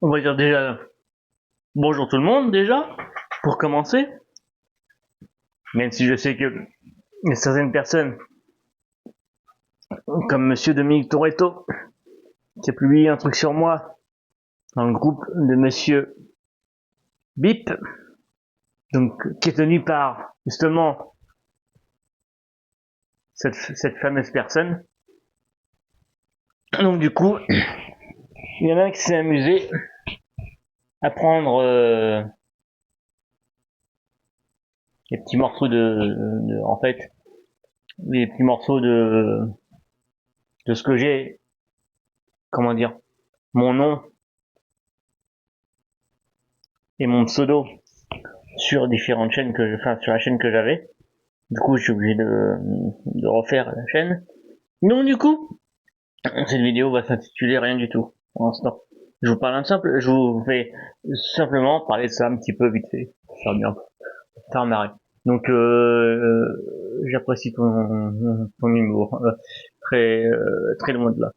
on va dire déjà bonjour tout le monde déjà, pour commencer. Même si je sais que y a certaines personnes, comme Monsieur Dominique Toretto, qui a publié un truc sur moi dans le groupe de Monsieur Bip, donc qui est tenu par justement cette fameuse personne. Donc du coup, il y en a un qui s'est amusé à prendre les petits morceaux en fait, les petits morceaux de ce que j'ai, comment dire, mon nom et mon pseudo sur différentes chaînes sur la chaîne que j'avais. Du coup, je suis obligé de refaire la chaîne. Donc du coup, cette vidéo va s'intituler rien du tout pour l'instant. Je vous parle je vous fais simplement parler de ça un petit peu vite fait, pour faire bien, pour faire marrer. Donc j'apprécie ton humour, très loin de là.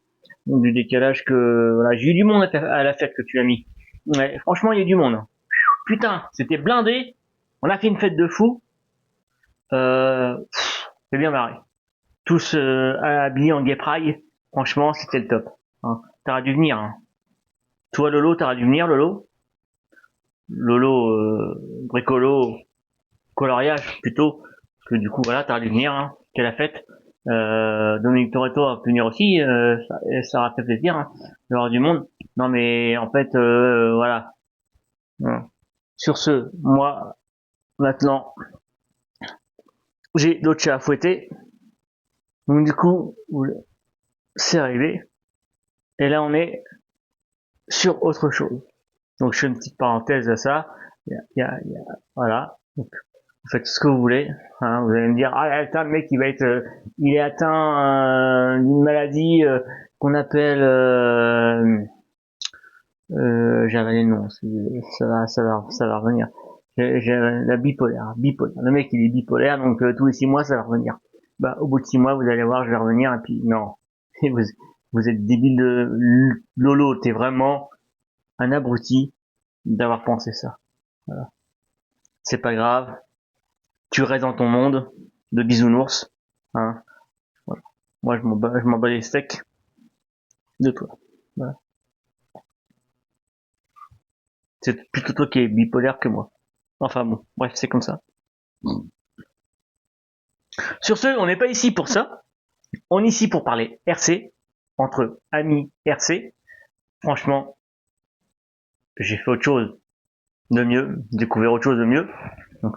Donc, du décalage que voilà, j'ai eu du monde à la fête que tu as mis. Ouais, franchement, il y a du monde. Putain, c'était blindé. On a fait une fête de fou. C'est bien marré. Tous habillés en gay pride. Franchement, c'était le top. Hein. T'aurais dû venir. Hein. Toi, Lolo, t'aurais dû venir, Lolo. Lolo, bricolo, coloriage plutôt. Parce que du coup, voilà, t'aurais dû venir. Hein. C'était la fête. Dominique Toretto a pu venir aussi. Ça aurait fait plaisir. Hein. Il y aura du monde. Non, mais en fait, voilà. Voilà. Sur ce, moi, maintenant, j'ai d'autres chats à fouetter. Donc du coup, c'est arrivé. Et là, on est sur autre chose. Donc je fais une petite parenthèse à ça. Voilà. Donc, vous faites ce que vous voulez. Hein. Vous allez me dire, ah putain, le mec, il est atteint d'une maladie qu'on appelle, j'avais les noms. Ça va revenir. J'ai la bipolaire. Le mec, il est bipolaire, donc tous les 6 mois, ça va revenir. Bah, au bout de 6 mois, vous allez voir, je vais revenir, et puis non. vous, vous êtes débile de Lolo, t'es vraiment un abruti d'avoir pensé ça. Voilà. C'est pas grave. Tu restes dans ton monde de bisounours. Hein. Voilà. Moi, je m'en bats les steaks de toi. Voilà. C'est plutôt toi qui es bipolaire que moi. Enfin bon, bref, c'est comme ça. Sur ce, on n'est pas ici pour ça. On est ici pour parler RC, entre amis RC. Franchement, j'ai fait autre chose de mieux, découvert autre chose de mieux. Donc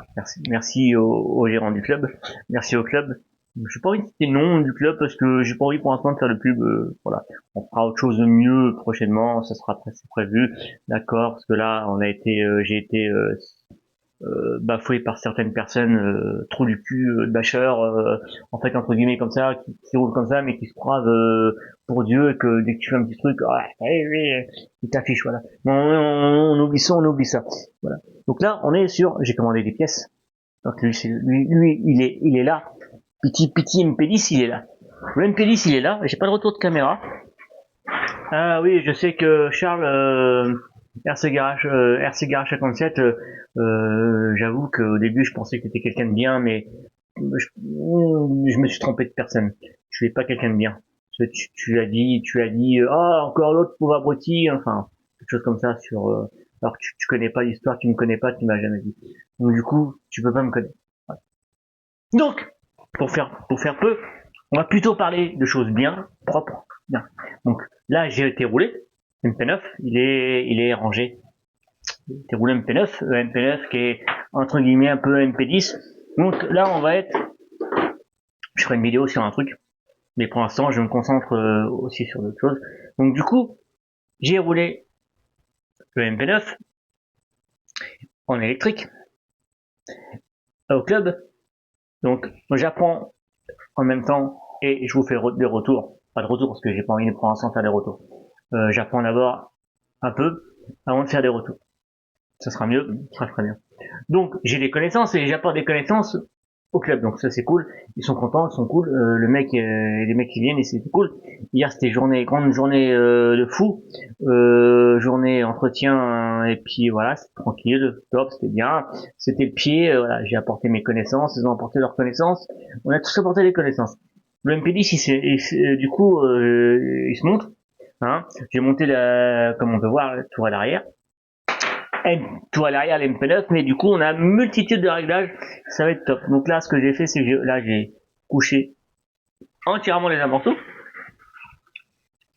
merci au gérant du club, merci au club. J'ai pas envie de citer le nom du club parce que j'ai pas envie pour l'instant de faire de pub. Voilà, on fera autre chose de mieux prochainement, ça sera presque prévu, d'accord. Parce que là, j'ai été bafoué par certaines personnes, trous du cul, bâcheurs, en fait entre guillemets comme ça, qui roulent comme ça, mais qui se croisent pour Dieu et que dès que tu fais un petit truc, il t'affiche, voilà. On oublie ça, on oublie ça. Voilà. Donc là, on est sur, j'ai commandé des pièces. Donc lui, il est là. Petit MP10, il est là. Le MP10, il est là. J'ai pas de retour de caméra. Ah oui, je sais que Charles, RC Garage 57, j'avoue qu'au début, je pensais que t'étais quelqu'un de bien, mais je me suis trompé de personne. Tu es pas quelqu'un de bien. Tu as dit, ah, encore l'autre pauvre abruti, enfin, quelque chose comme ça alors que tu connais pas l'histoire, tu me connais pas, tu m'as jamais dit. Donc du coup, tu peux pas me connaître. Voilà. Donc, pour faire peu, on va plutôt parler de choses bien, propres, bien. Donc là, j'ai été roulé, MP9, il est rangé. J'ai été roulé MP9, MP9 qui est entre guillemets un peu MP10. Donc là, je ferai une vidéo sur un truc, mais pour l'instant, je me concentre aussi sur d'autres choses. Donc du coup, j'ai roulé le MP9 en électrique au club. Donc j'apprends en même temps et je vous fais des retours. Pas de retours parce que j'ai pas envie de pour l'instant faire des retours. J'apprends d'abord un peu avant de faire des retours. Ça sera mieux, ça sera très bien. Donc j'ai des connaissances et j'apporte des connaissances au club, donc ça c'est cool. Ils sont contents, ils sont cool. Les mecs qui viennent et c'était cool. Hier c'était grande journée de fou, journée entretien et puis voilà, c'était tranquille, top, c'était bien. C'était le pied, voilà, j'ai apporté mes connaissances, ils ont apporté leurs connaissances. On a tous apporté des connaissances. Le MP10, du coup, il se monte. Hein. J'ai monté comme on peut voir, la tour à l'arrière. Tout à l'arrière l'MP9, mais du coup on a une multitude de réglages, ça va être top. Donc là ce que j'ai fait c'est que là j'ai couché entièrement les amortos.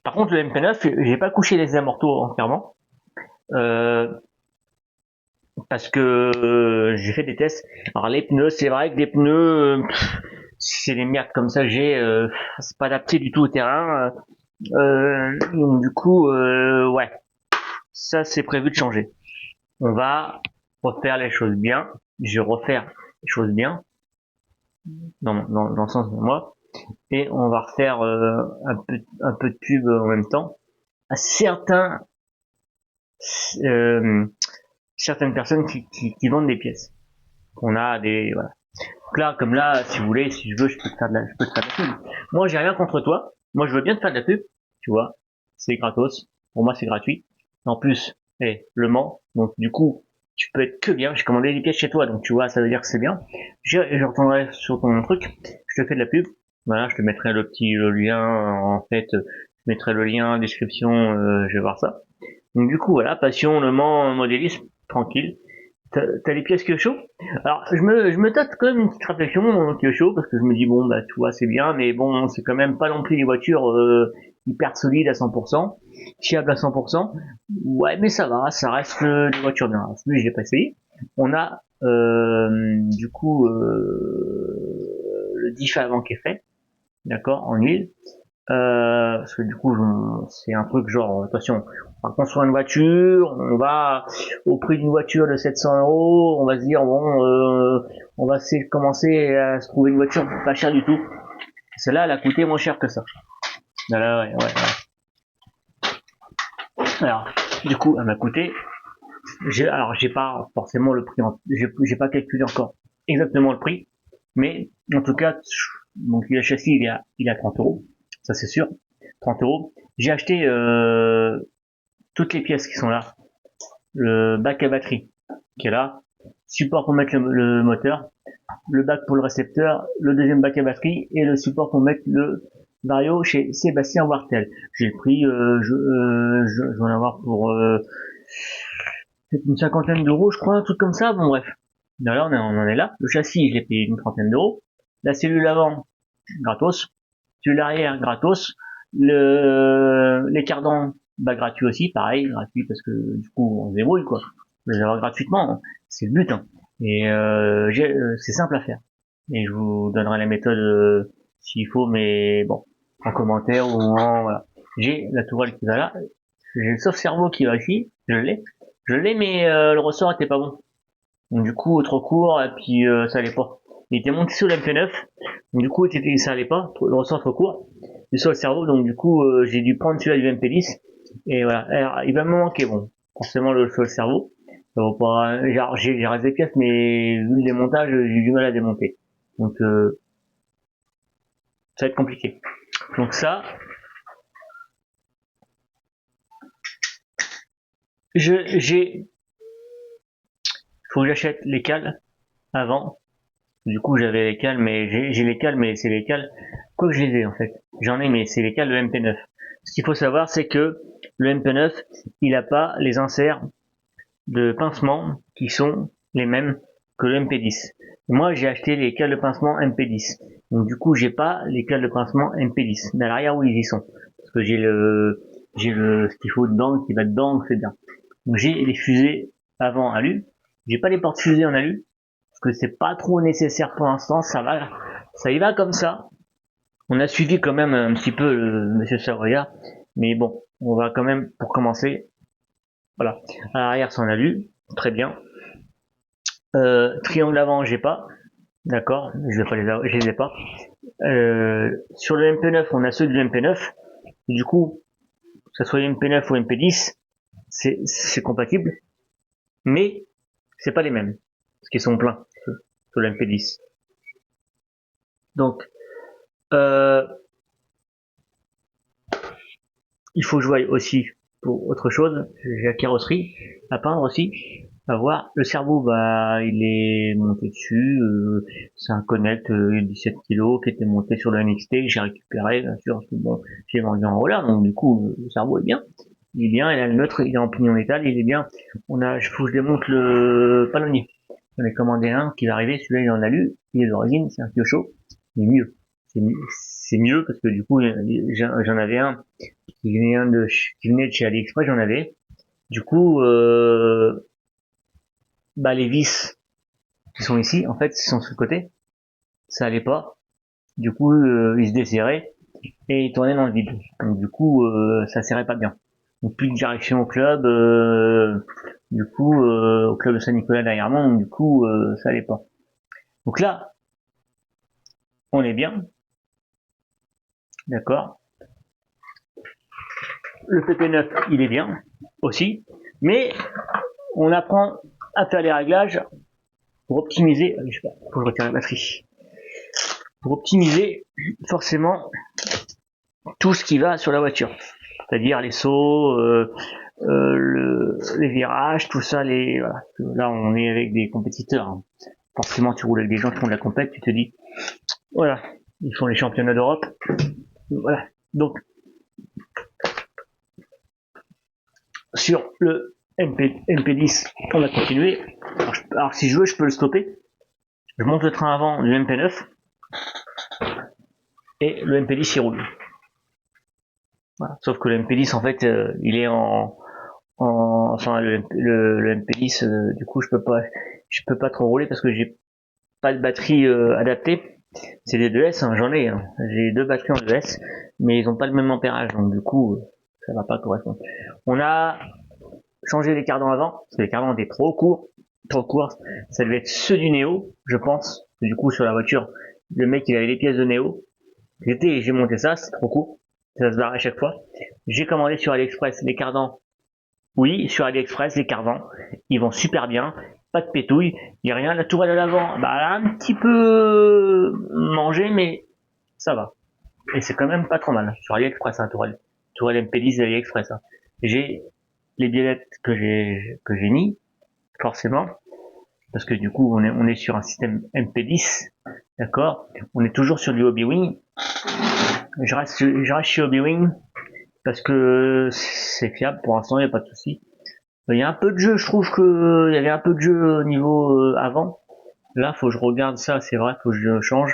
Par contre le MP9 j'ai pas couché les amortos entièrement euh, parce que j'ai fait des tests. Alors les pneus, c'est vrai que des pneus c'est des merdes comme ça j'ai c'est pas adapté du tout au terrain. Donc du coup ouais, ça c'est prévu de changer. On va refaire les choses bien. Je vais refaire les choses bien dans le sens de moi. Et on va refaire un peu de pub en même temps à euh, certaines personnes qui vendent des pièces. On a des voilà. Donc là, comme là, si vous voulez, si je veux, je peux te faire de la pub. Moi, j'ai rien contre toi. Moi, je veux bien te faire de la pub. Tu vois, c'est gratos. Pour moi, c'est gratuit. En plus, Le Mans. Donc du coup, tu peux être que bien. J'ai commandé des pièces chez toi, donc tu vois, ça veut dire que c'est bien. Je retournerai sur ton truc. Je te fais de la pub. Voilà, je te mettrai le lien. En fait, je mettrai le lien, description. Je vais voir ça. Donc du coup, voilà, Passion, Le Mans, modélisme, tranquille. T'as les pièces Kyosho. Alors, je me tâte quand même une petite réflexion Kyosho, parce que je me dis, bon, bah, tu vois, c'est bien, mais bon, c'est quand même pas non plus des voitures hyper solides à 100%, fiables à 100%. Ouais, mais ça reste des voitures bien. Alors, celui, je l'ai pas essayé. On a, du coup, le diff avant qui est fait, d'accord, en huile. Parce que du coup c'est un truc genre attention, on va construire une voiture, on va au prix d'une voiture de 700 €, on va se dire bon on va commencer à se trouver une voiture pas chère du tout. Celle-là elle a coûté moins cher que ça. Là, ouais. Alors du coup elle m'a coûté, j'ai pas forcément le prix, j'ai pas calculé encore exactement le prix, mais en tout cas donc le châssis il est à 30 €, ça c'est sûr. 30 €. J'ai acheté toutes les pièces qui sont là. Le bac à batterie qui est là, support pour mettre le moteur, le bac pour le récepteur, le deuxième bac à batterie et le support pour mettre le vario chez Sébastien Wartel. J'ai le prix, je vais en avoir pour une cinquantaine d'euros, je crois, un truc comme ça. Bon bref. Là, on en est là. Le châssis, je l'ai payé une trentaine d'euros. La cellule avant, gratos. Cellule arrière, gratos. Les cardans, bah gratuit aussi, pareil, gratuit parce que du coup on se débrouille quoi. Les avoir gratuitement, hein. C'est le but. Hein. Et c'est simple à faire. Et je vous donnerai la méthode s'il faut, mais bon, en commentaire ou en voilà. J'ai la tourelle qui va là, j'ai le sauf cerveau qui va ici, je l'ai, mais le ressort était pas bon. Donc du coup trop court et puis ça allait pas. Il était monté sur l'MP9, donc du coup ça allait pas, le ressort trop court, du sur le cerveau, donc du coup j'ai dû prendre celui-là du MP10 et voilà. Alors, il va me manquer bon, forcément sur le cerveau. Ça va pas, j'ai resté des pièces, mais vu le démontage, j'ai du mal à démonter. Donc ça va être compliqué. Donc ça, j'ai, faut que j'achète les cales avant. Du coup, j'avais les cales, mais j'ai les cales, mais c'est les cales. Quoi que je les ai en fait. J'en ai, mais c'est les cales de MP9. Ce qu'il faut savoir, c'est que le MP9, il n'a pas les inserts de pincement qui sont les mêmes que le MP10. Moi, j'ai acheté les cales de pincement MP10. Donc du coup, j'ai pas les cales de pincement MP10. Mais à l'arrière, oui, ils y sont. Parce que j'ai ce qu'il faut dedans, qui va dedans, c'est bien. Donc j'ai les fusées avant alu. J'ai pas les portes fusées en alu parce que c'est pas trop nécessaire pour l'instant, ça y va comme ça. On a suivi quand même un petit peu Monsieur Savoyard, mais bon, on va quand même, pour commencer, voilà. À l'arrière, c'est en alu, très bien. Triangle avant, j'ai pas, d'accord, je les ai pas. Sur le MP9, on a ceux du MP9, du coup, que ce soit MP9 ou MP10, c'est compatible, mais c'est pas les mêmes, parce qu'ils sont pleins sur le MP10. Donc, euh, il faut que je voie aussi pour autre chose. J'ai la carrosserie à peindre aussi, à voir. Le cerveau, bah, il est monté dessus. C'est un Connect 17 kilos qui était monté sur le NXT que j'ai récupéré, bien sûr, parce que bon, j'ai vendu en roller, donc du coup, le cerveau est bien. Il est bien, il a le neutre, il est en pignon métal, il est bien. Faut que je démonte le palonnier. J'en ai commandé un qui va arriver, celui-là il est en alu, il est d'origine, c'est un Kyosho, il est mieux. C'est mieux parce que du coup, j'en avais un qui venait de chez AliExpress, j'en avais. Du coup, bah les vis qui sont ici, en fait, ils sont sur le côté, ça allait pas. Du coup, ils se desserraient et ils tournaient dans le vide. Donc du coup, ça serrait pas bien. Donc plus de direction au club, au club de Saint-Nicolas derrière moi, donc du coup, ça allait pas. Donc là, on est bien, d'accord. Le PP9, il est bien aussi, mais on apprend à faire les réglages pour optimiser. Je sais pas, faut que je retire la batterie. Pour optimiser forcément tout ce qui va sur la voiture, c'est-à-dire les sauts, les virages, tout ça. Voilà. Là, on est avec des compétiteurs. Hein. Forcément, tu roules avec des gens qui font de la compète, tu te dis, voilà, ils font les championnats d'Europe. Voilà. Donc, sur le MP10, on va continuer. Alors, si je veux, je peux le stopper. Je monte le train avant du MP9 et le MP10 il roule. Voilà. Sauf que le MP10 en fait il est enfin le MP10 du coup je peux pas trop rouler parce que j'ai pas de batterie adaptée. C'est des 2S, hein, j'en ai. Hein. J'ai deux batteries en 2S, mais ils ont pas le même ampérage, donc du coup ça va pas correspondre. On a changé les cardans avant, parce que les cardans étaient trop courts, Ça devait être ceux du Néo, je pense. Du coup sur la voiture, le mec il avait les pièces de Néo. J'ai monté ça, c'est trop court. Ça se barre à chaque fois. J'ai commandé sur AliExpress les cardans. Oui, sur AliExpress, les cardans. Ils vont super bien. Pas de pétouille. Il n'y a rien. La tourelle à l'avant, bah, elle a un petit peu mangé, mais ça va. Et c'est quand même pas trop mal. Sur AliExpress, hein, tourelle MP10 d'AliExpress. Hein. J'ai les biellettes que j'ai mis, forcément. Parce que du coup, on est sur un système MP10. D'accord? On est toujours sur du Hobby-Wing. Je reste chez Hobby-Wing parce que c'est fiable. Pour l'instant, il n'y a pas de souci. Il y a un peu de jeu, je trouve que il y avait un peu de jeu au niveau avant. Là, faut que je regarde ça, c'est vrai, faut que je change.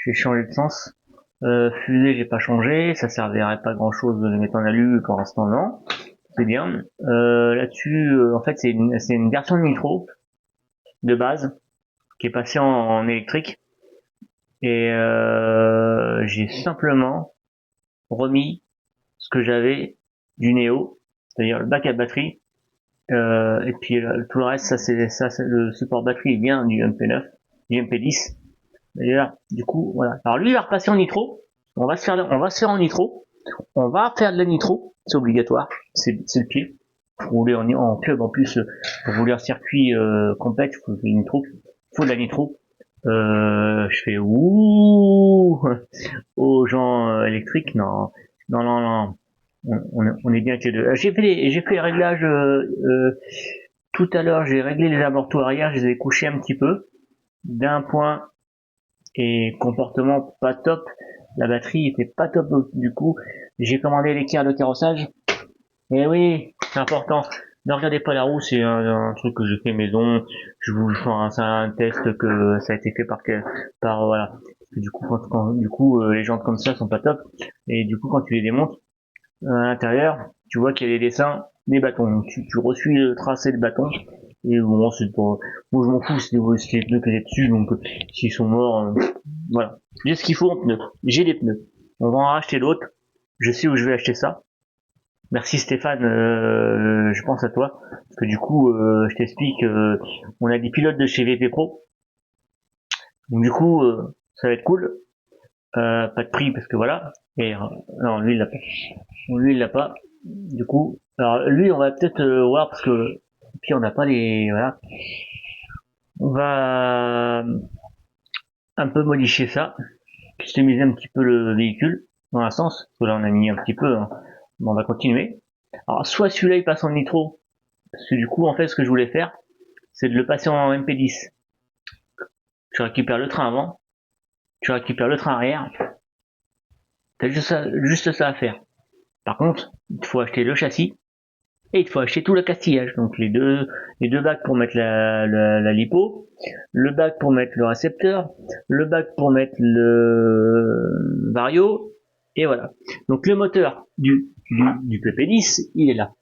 J'ai changé de sens. Fusée, j'ai pas changé, ça servirait pas grand chose de les mettre en alu pour l'instant, non. C'est bien. Là-dessus, en fait, c'est une version de nitro de base qui est passée en électrique et j'ai simplement remis ce que j'avais du Neo, c'est-à-dire le bac à batterie. Et puis tout le reste, c'est le support batterie vient du MP9, du MP10. D'ailleurs, du coup, voilà. Alors lui, il va repasser en nitro. On va se faire en nitro. On va faire de la nitro, c'est obligatoire. C'est le pied. Pour rouler en club en plus, pour rouler un circuit complet, il faut de la nitro. Il faut de la nitro. Je fais ouh aux gens électriques. Non, non, non, non. On est bien que les deux. J'ai fait les réglages tout à l'heure. J'ai réglé les abortos arrière. Je les ai couchés un petit peu d'un point et comportement pas top. La batterie était pas top du coup. J'ai commandé l'équerre de carrossage. Et oui, c'est important. Ne regardez pas la roue, c'est un truc que j'ai fait maison. C'est un test que ça a été fait par voilà. Du coup, les jantes comme ça sont pas top. Et du coup, quand tu les démontes, à l'intérieur, tu vois qu'il y a des dessins, des bâtons. Tu reçus le tracé de bâton. Et bon, c'est pas, moi je m'en fous, c'est les pneus que j'ai dessus, donc s'ils sont morts, voilà. J'ai ce qu'il faut en pneus. J'ai les pneus. On va en racheter d'autres. Je sais où je vais acheter ça. Merci Stéphane, je pense à toi. Parce que du coup, je t'explique, on a des pilotes de chez VP Pro. Donc du coup, ça va être cool. Pas de prix parce que voilà. Et non, lui il l'a pas. Lui il l'a pas. Du coup, alors lui on va peut-être voir parce que puis on n'a pas les voilà. On va un peu modifier ça. customiser un petit peu le véhicule dans un sens, parce que là on a mis un petit peu, hein. Bon, on va continuer. Alors soit celui-là il passe en nitro, parce que du coup en fait ce que je voulais faire, c'est de le passer en MP10. Tu récupères le train avant, tu récupères le train arrière, t'as juste ça à faire. Par contre, il faut acheter le châssis et il faut acheter tout le castillage. Donc les deux bacs pour mettre la lipo, le bac pour mettre le récepteur, le bac pour mettre le vario, et voilà. Donc le moteur du PP10, il est là.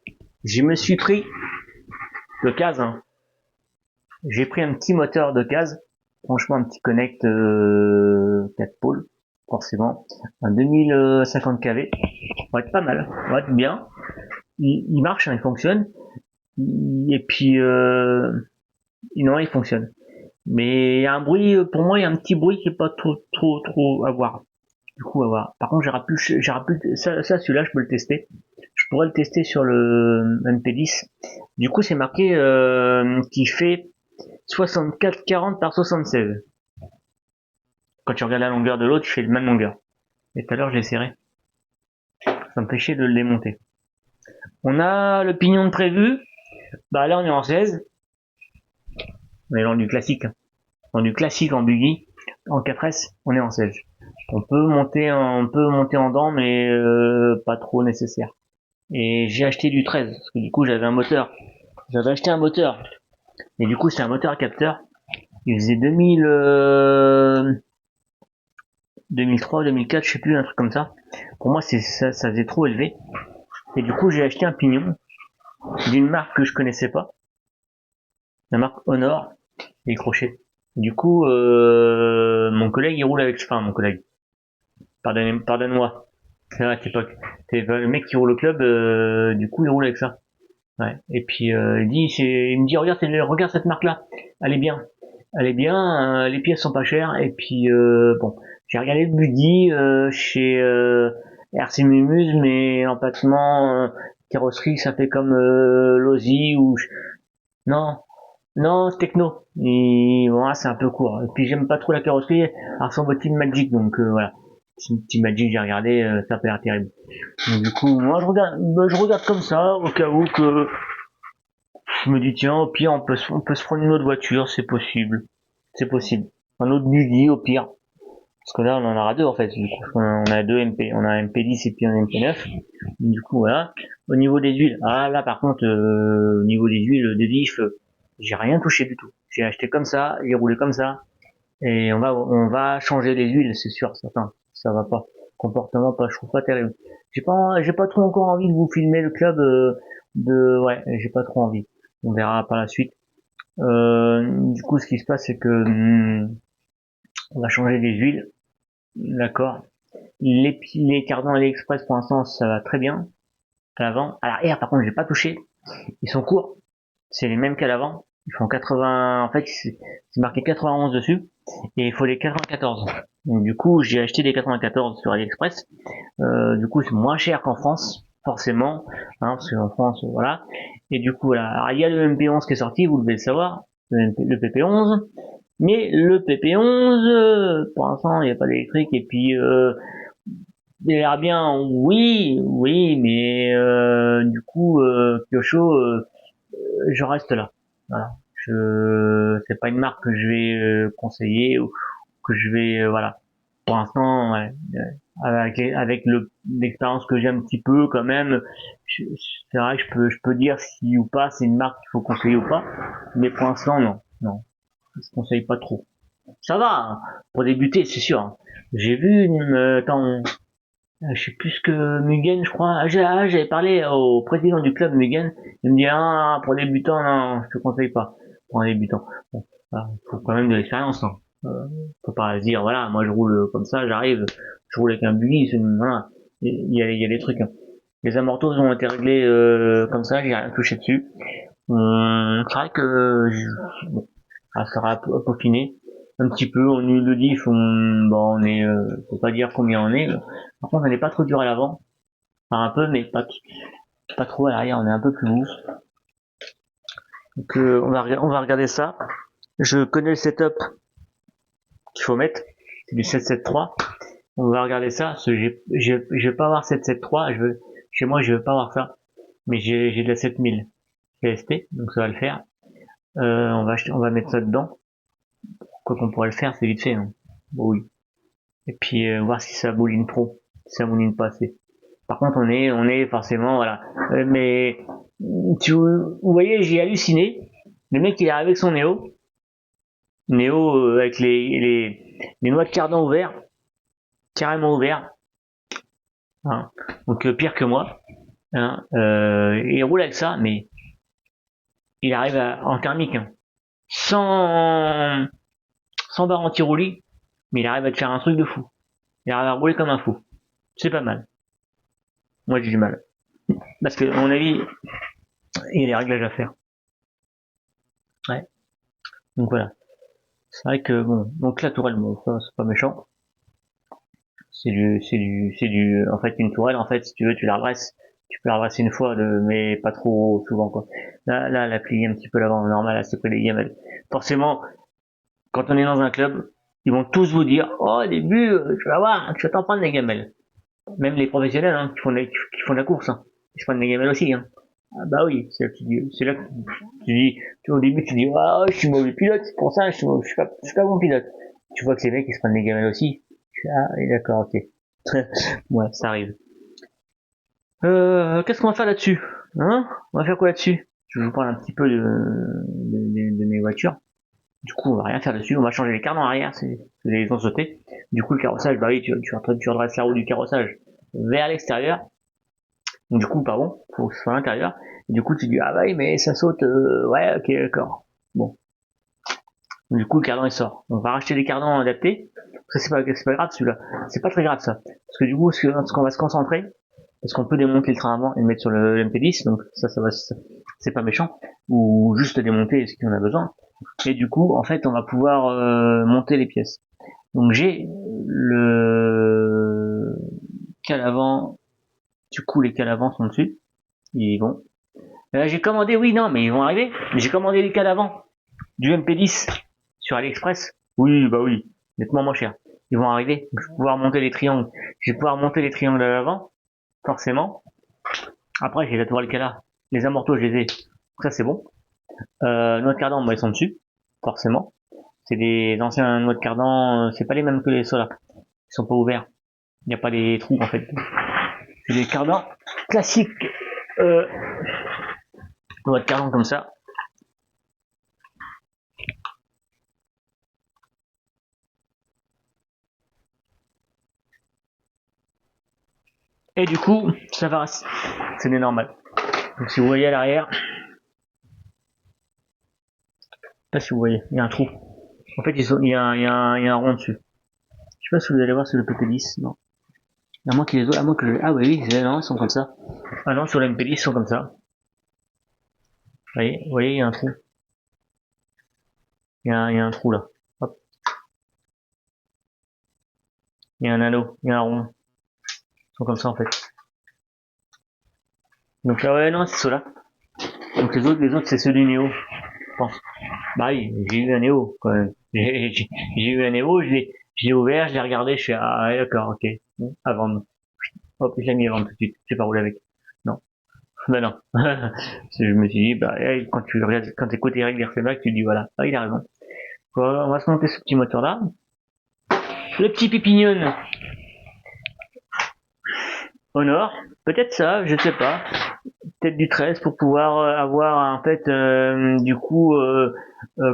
Je me suis pris de case, hein. J'ai pris un petit moteur de case, franchement un petit connect 4 pôles, forcément, un 2050 kV, va être pas mal, va être bien. Il marche, hein, il fonctionne, et puis non, il fonctionne. Mais il y a un bruit, pour moi, il y a un petit bruit qui est pas trop à voir. Du coup, à voir. Par contre, j'aurais plus, ça celui-là, je peux le tester. Je pourrais le tester sur le MP10. Du coup, c'est marqué qui fait 64-40 par 76. Quand tu regardes la longueur de l'autre, tu fais la même longueur. Et tout à l'heure, j'ai serré. Ça me fait chier de le démonter. On a le pignon de prévu. Bah là, on est en 16. On est dans du classique. Dans du classique en buggy. En 4S, on est en 16. On peut monter en dents, mais pas trop nécessaire. Et j'ai acheté du 13, parce que du coup, j'avais un moteur. J'avais acheté un moteur. Et du coup, c'est un moteur à capteur. Il faisait 2003, 2004, je sais plus, un truc comme ça. Pour moi, ça faisait trop élevé. Et du coup, j'ai acheté un pignon d'une marque que je connaissais pas. La marque Honor, et crochet. Du coup, mon collègue, il roule avec, enfin, mon collègue. Pardonne-moi. C'est vrai, à cette époque. C'est le mec qui roule au club, du coup, il roule avec ça. Ouais. Et puis, il me dit, regarde cette marque-là. Elle est bien. Elle est bien, les pièces sont pas chères. Et puis, bon, j'ai regardé le buggy, chez, RC Mumuse, mais empattement, carrosserie, ça fait comme, Losi ou, non, non, techno. Et voilà, c'est un peu court. Et puis j'aime pas trop la carrosserie. Elle ressemble au Team Magic, donc voilà. Team Magic, j'ai regardé, ça a pas l'air terrible. Donc du coup, moi je regarde comme ça, au cas où que je me dis tiens, au pire on peut se prendre une autre voiture, c'est possible. C'est possible. Un autre buggy au pire. Parce que là on en aura deux en fait. Du coup, on a deux MP, on a un MP10 et puis un MP9. Du coup voilà. Au niveau des huiles, ah là par contre, au niveau des huiles, des diffs, j'ai rien touché du tout. J'ai acheté comme ça, j'ai roulé comme ça, et on va changer les huiles, c'est sûr, certain. Ça va pas. Comportement pas, je trouve pas terrible. J'ai pas trop encore envie de vous filmer le club, ouais, j'ai pas trop envie. On verra par la suite. Du coup, ce qui se passe, c'est que on va changer les huiles, d'accord. Les cardans AliExpress pour l'instant, ça va très bien. À l'avant, à l'arrière, par contre, j'ai pas touché. Ils sont courts. C'est les mêmes qu'à l'avant. Ils font 80, en fait, c'est marqué 91 dessus. Et il faut les 94. Donc, du coup, j'ai acheté des 94 sur AliExpress. Du coup, c'est moins cher qu'en France, forcément, hein, parce qu'en France, voilà. Et du coup, voilà. Alors, il y a le MP11 qui est sorti, vous devez le savoir, le PP11. Mais le PP11, pour l'instant, il n'y a pas d'électrique. Et puis, il a l'air bien, oui, mais du coup, Piocho, je reste là. Voilà. C'est pas une marque que je vais conseiller ou que je vais, voilà. Pour l'instant, ouais, avec l'expérience que j'ai un petit peu quand même, c'est vrai que je peux dire si ou pas c'est une marque qu'il faut conseiller ou pas. Mais pour l'instant, non, je conseille pas trop. Ça va, hein, pour débuter, c'est sûr, hein. J'ai vu je sais plus ce que Mugen, je crois. J'avais parlé au président du club Mugen. Il me dit pour débutants, non, je te conseille pas pour un débutant. Bon, voilà, faut quand même de l'expérience, non. Faut pas se dire voilà, moi je roule comme ça, j'arrive, je roule avec un buggy, voilà. Il y a des trucs, hein. Les amortos ont été réglés comme ça, j'ai rien touché dessus. C'est vrai que bon, ça sera peaufiné un petit peu. On est le diff, on est, faut pas dire combien on est. Par contre, on n'est pas trop dur à l'avant, enfin un peu, mais pas trop à l'arrière. On est un peu plus mou. Donc on va regarder ça. Je connais le setup qu'il faut mettre. C'est du 773. On va regarder ça, parce que je vais pas avoir 773, chez moi, je veux pas avoir ça. Mais j'ai de la 7000 PST, donc ça va le faire. On va mettre ça dedans. Quoi qu'on pourrait le faire, c'est vite fait, hein. Bon, oui. Et puis, voir si ça mouline trop. Si ça mouline pas assez. Par contre, on est forcément, voilà. Mais, vous voyez, j'ai halluciné. Le mec, il est arrivé avec son Néo. Néo, avec les noix de cardan ouverts. Carrément ouverts. Hein. Donc, pire que moi. Hein. Il roule avec ça, mais il arrive en thermique, hein. Sans barre anti-roulis, mais il arrive à te faire un truc de fou. Il arrive à rouler comme un fou. C'est pas mal. Moi, j'ai du mal. Parce que, à mon avis, il y a des réglages à faire. Ouais. Donc voilà. C'est vrai que bon, donc la tourelle, bon, ça, c'est pas méchant. En fait, une tourelle, en fait, si tu veux, tu la redresses. Tu peux la redresser une fois, mais pas trop souvent, quoi. Là, elle a plié un petit peu l'avant, normal, c'est près des gamelles. Forcément, quand on est dans un club, ils vont tous vous dire, oh, au début, tu vas voir, tu vas t'en prendre des gamelles. Même les professionnels, hein, qui font de la course, hein. Ils se prennent des gamelles aussi, hein. Ah bah oui, c'est là que tu dis, au début tu dis, ah, je suis mauvais pilote, c'est pour ça, je suis pas bon pilote. Tu vois que ces mecs, ils se prennent des gamelles aussi. Ah, d'accord, ok. Ouais, ça arrive. Qu'est-ce qu'on va faire là-dessus? Hein? On va faire quoi là-dessus? Je vous parle un petit peu de mes voitures. Du coup, on va rien faire dessus. On va changer les cardans arrière, les ont sauté. Du coup, le carrossage, bah oui, tu redresses la roue du carrossage vers l'extérieur. Donc, du coup, pardon, faut que ce soit à l'intérieur. Et du coup, tu dis, ah bah oui, mais ça saute, ouais, ok, d'accord. Bon. Du coup, le cardan, il sort. On va racheter des cardans adaptés. Ça, c'est pas grave, celui-là. C'est pas très grave, ça. Parce que du coup, ce qu'on va se concentrer, parce qu'on peut démonter le train avant et le mettre sur le MP10, donc c'est pas méchant. Ou juste démonter ce qu'on a besoin. Et du coup, en fait, on va pouvoir monter les pièces. Donc j'ai le cale avant. Du coup, les cales avant sont dessus. Ils vont. J'ai commandé, oui, non, mais ils vont arriver. J'ai commandé les cales avant du MP10 sur AliExpress. Oui, bah oui, nettement moins cher. Ils vont arriver. Je vais pouvoir monter les triangles. Je vais pouvoir monter les triangles à l'avant, forcément. Après, j'ai la tourelle cala. Les amortos, je les ai. Ça, c'est bon. Noix de cardan, bah, ils sont dessus, forcément. C'est des anciens noix de cardan, c'est pas les mêmes que les solas. Ils sont pas ouverts. Il n'y a pas les trous, en fait. C'est des cardans classiques, noix de cardan comme ça. Et du coup, ça va, c'est normal. Donc si vous voyez à l'arrière, je sais pas si vous voyez, il y a un trou. En fait, il y a un rond dessus. Je sais pas si vous allez voir sur le PP10, non. À moins que les autres, ah oui, non, ils sont comme ça. Ah non, sur le MP10, ils sont comme ça. Vous voyez, il y a un trou. Il y a un trou là. Hop. Il y a un anneau, il y a un rond. Ils sont comme ça en fait. Donc là, ouais, non, c'est ceux-là. Donc les autres, c'est ceux du Néo, je pense. Bah oui, j'ai eu un Néo, quand même. J'ai eu un Néo, je l'ai ouvert, je l'ai regardé, je suis, ah, ouais, d'accord, ok. Bon, à vendre. Hop, je l'ai mis à vendre tout de suite. Je sais pas rouler avec. Non. Bah non. Je me suis dit, bah, quand tu regardes, quand t'écoutes Eric Gerstenbach, tu te dis, voilà, ah, il a raison. On va se monter ce petit moteur-là. Le petit Pipignon. Au nord. Peut-être ça, je sais pas. Peut-être du 13 pour pouvoir avoir, en fait, du coup,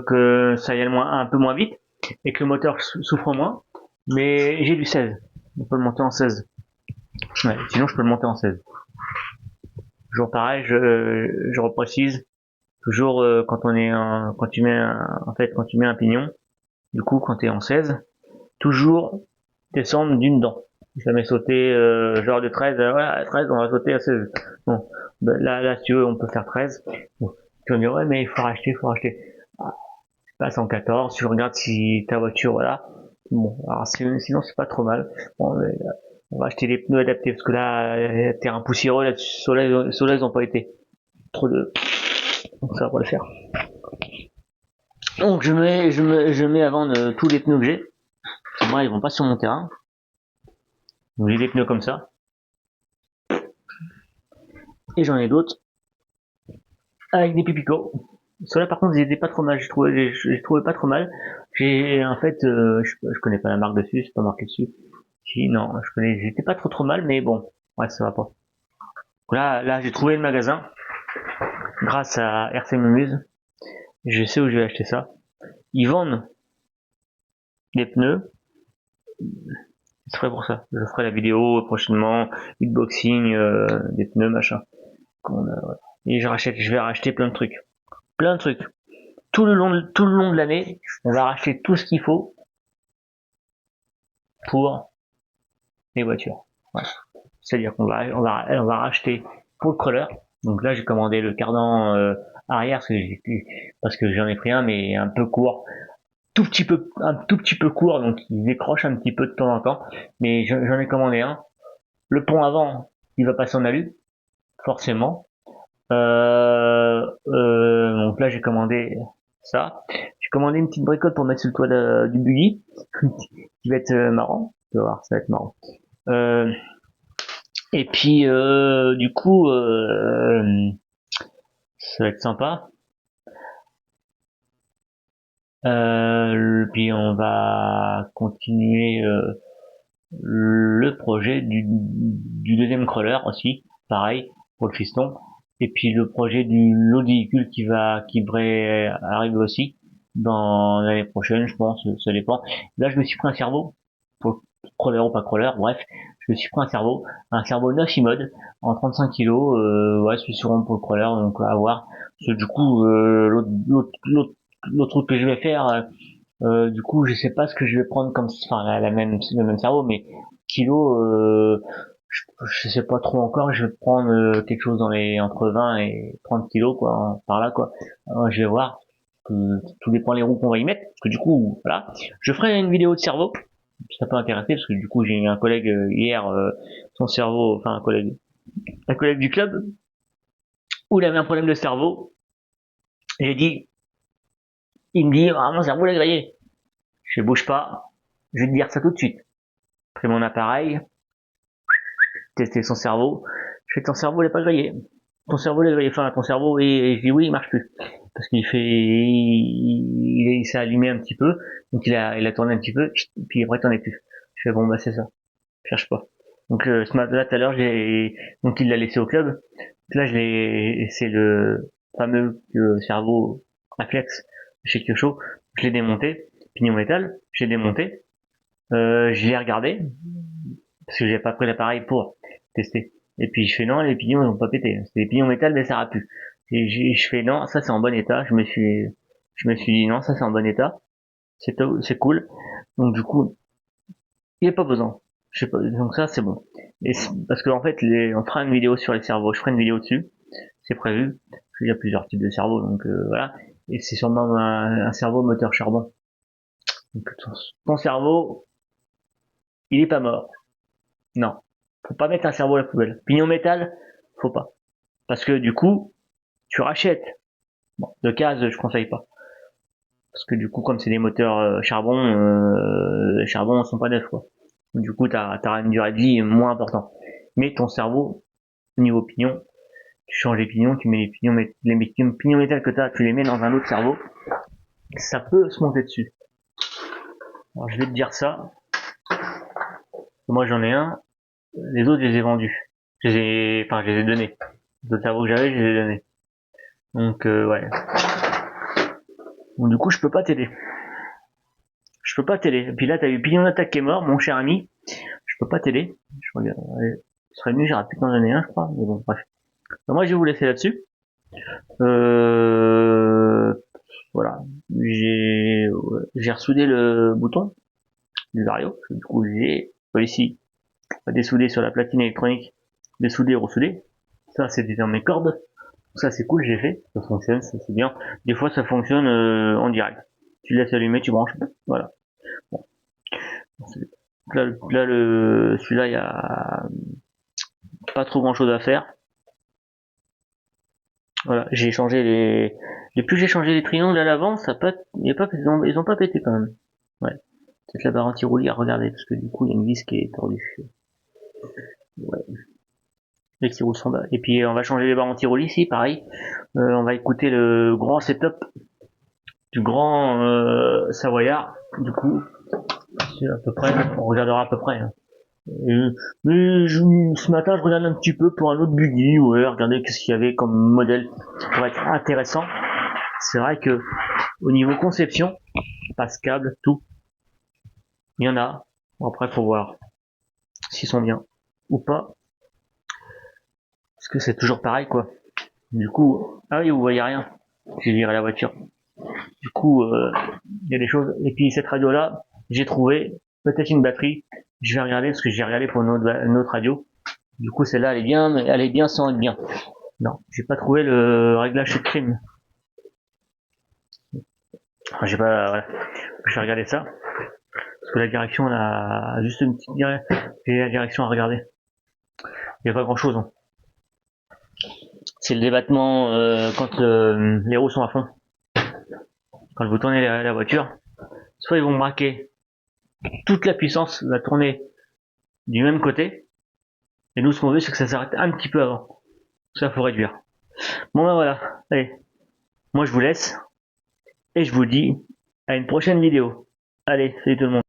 que ça aille un peu moins vite et que le moteur souffre moins. Mais j'ai du 16. On peut le monter en 16. Ouais, sinon je peux le monter en 16. Toujours pareil, je reprécise. Toujours quand on est quand tu mets quand tu mets un pignon, du coup quand tu es en 16, toujours descendre d'une dent. Jamais sauter genre de 13, voilà, 13 on va sauter à 16. Bon, ben là si tu veux on peut faire 13. Bon, tu vas me dire ouais mais il faut racheter. Ah, tu passes en 14, tu regardes si ta voiture voilà. Bon, alors sinon c'est pas trop mal. Bon, on va acheter des pneus adaptés parce que là terrain poussiéreux là soleil ils ont pas été trop de, donc ça va pas le faire. Donc je mets à vendre tous les pneus que j'ai. Moi ils vont pas sur mon terrain. Donc j'ai des pneus comme ça. Et j'en ai d'autres avec des pipicots. Ceux-là par contre ils étaient pas trop mal, j'ai trouvé pas trop mal. J'ai en fait je connais pas la marque dessus, c'est pas marqué dessus. Si, non, j'étais pas trop mal, mais bon, ouais ça va pas. Là j'ai trouvé le magasin grâce à RC Mumuse. Je sais où je vais acheter ça. Ils vendent des pneus. Je ferai pour ça. Je ferai la vidéo prochainement, unboxing des pneus machin. Et je vais racheter plein de trucs. Tout le long de l'année, on va racheter tout ce qu'il faut pour les voitures. Voilà. C'est-à-dire on va racheter pour le crawler. Donc là, j'ai commandé le cardan arrière parce que j'en ai pris un, mais un peu court, un tout petit peu court, donc il décroche un petit peu de temps en temps. Mais j'en ai commandé un. Le pont avant, il va passer en alu, forcément. Donc là, j'ai commandé ça. J'ai commandé une petite bricole pour mettre sur le toit du buggy, qui va être marrant. Tu vas voir, ça va être marrant. Euh, et puis, du coup, ça va être sympa. Puis on va continuer le projet du deuxième crawler aussi, pareil pour le fiston. Et puis le projet du l'autre véhicule qui devrait arriver aussi dans l'année prochaine, je pense, ça dépend. Là, je me suis pris un cerveau pour crawler ou pas crawler, bref, je me suis pris un cerveau 9 mode en 35 kilos, ouais, c'est sûrement pour le crawler, donc à voir. Parce que du coup, l'autre route que je vais faire, du coup, je sais pas ce que je vais prendre comme, enfin, le même cerveau, mais kilo, je sais pas trop encore. Je vais prendre quelque chose dans les entre 20 et 30 kilos, quoi, par là, quoi. Je vais voir. Tout dépend les roues qu'on va y mettre. Parce que du coup, voilà. Je ferai une vidéo de cerveau. Ça peut intéresser parce que du coup, j'ai eu un collègue hier, son cerveau, enfin un collègue du club, où il avait un problème de cerveau. J'ai dit, il me dit, ah, mon cerveau l'a grillé. Je bouge pas. Je vais te dire ça tout de suite. Pris mon appareil, testé son cerveau. Je fais ton cerveau il est pas grillé. Ton cerveau il est grillé. Enfin ton cerveau et je dis oui il marche plus parce qu'il fait il s'est allumé un petit peu donc il a tourné un petit peu puis après il tournait plus. Je fais bon bah c'est ça. Cherche pas. Donc là tout à l'heure j'ai donc il l'a laissé au club. Là c'est le fameux cerveau réflexe chez Kyosho. Je l'ai démonté pignon métal. J'ai démonté. Je l'ai regardé parce que j'ai pas pris l'appareil pour tester. Et puis je fais non, les pignons ils ont pas pété. C'est des pignons métal mais ça a pu. Et je fais non, ça c'est en bon état. Je me suis dit non, ça c'est en bon état. C'est cool. Donc du coup, il n'y a pas besoin. Je sais pas, donc ça c'est bon. Parce que en fait, on fera une vidéo sur les cerveaux. Je ferai une vidéo dessus. C'est prévu. Il y a plusieurs types de cerveaux, donc voilà. Et c'est sûrement un cerveau moteur charbon. Donc ton cerveau, il est pas mort. Non. Faut pas mettre un cerveau à la poubelle. Pignon métal, faut pas. Parce que du coup, tu rachètes. Bon, de case, je conseille pas. Parce que du coup, comme c'est des moteurs charbon sont pas neufs, quoi. Du coup, t'as une durée de vie moins importante. Mais ton cerveau, au niveau pignon, tu changes les pignons, tu mets les pignons métal que t'as, tu les mets dans un autre cerveau, ça peut se monter dessus. Alors, je vais te dire ça. Moi, j'en ai un. Les autres, je les ai vendus. Je les ai donnés. Les autres cerveaux que j'avais, je les ai donnés. Donc, ouais. Donc, du coup, je peux pas t'aider. Je peux pas t'aider. Et puis là, t'as eu Pignon d'attaque qui est mort, mon cher ami. Je peux pas t'aider. Je regarde. Ce serait mieux, j'aurais pu t'en donner un, je crois. Mais bon, bref. Donc, moi, je vais vous laisser là-dessus. Voilà. J'ai ressoudé le bouton du Vario. Du coup, j'ai réussi à dessouder sur la platine électronique, dessouder, ressouder. Ça, c'était dans mes cordes. Ça, c'est cool, j'ai fait. Ça fonctionne, ça, c'est bien. Des fois, ça fonctionne en direct. Tu laisses allumer, tu branches. Voilà. Bon. Celui-là, il y a pas trop grand chose à faire. Voilà, j'ai changé depuis que j'ai changé les triangles à l'avant, ils ont pas pété quand même. Ouais. Peut-être la barre anti-roulis à regarder, parce que du coup, il y a une vis qui est tordue. Ouais. Et qui roule sans bas. Et puis on va changer les barres anti-roule ici, pareil. On va écouter le grand setup du grand Savoyard. Du coup, c'est à peu près, on regardera à peu près. Hein. Mais ce matin, je regarde un petit peu pour un autre buggy, ouais, regardez qu'est-ce qu'il y avait comme modèle qui pourrait être intéressant. C'est vrai que au niveau conception, passe câble, tout, il y en a. Bon, après, faut voir s'ils sont bien ou pas, parce que c'est toujours pareil, quoi. Du coup, ah oui, vous voyez rien. J'ai viré la voiture. Du coup, il y a des choses. Et puis cette radio-là, j'ai trouvé peut-être une batterie. Je vais regarder parce que j'ai regardé pour une autre radio. Du coup, celle-là, elle est bien sans être bien. Non, j'ai pas trouvé le réglage de crime. Enfin, j'ai pas, voilà. Je vais regarder ça. Parce que la direction, elle a juste une petite la direction à regarder. Il y a pas grand chose. Hein. C'est le débattement quand les roues sont à fond. Quand vous tournez la voiture, soit ils vont braquer toute la puissance va tourner du même côté. Et nous, ce qu'on veut, c'est que ça s'arrête un petit peu avant. Ça, faut réduire. Bon, ben voilà. Allez. Moi, je vous laisse. Et je vous dis à une prochaine vidéo. Allez, salut tout le monde.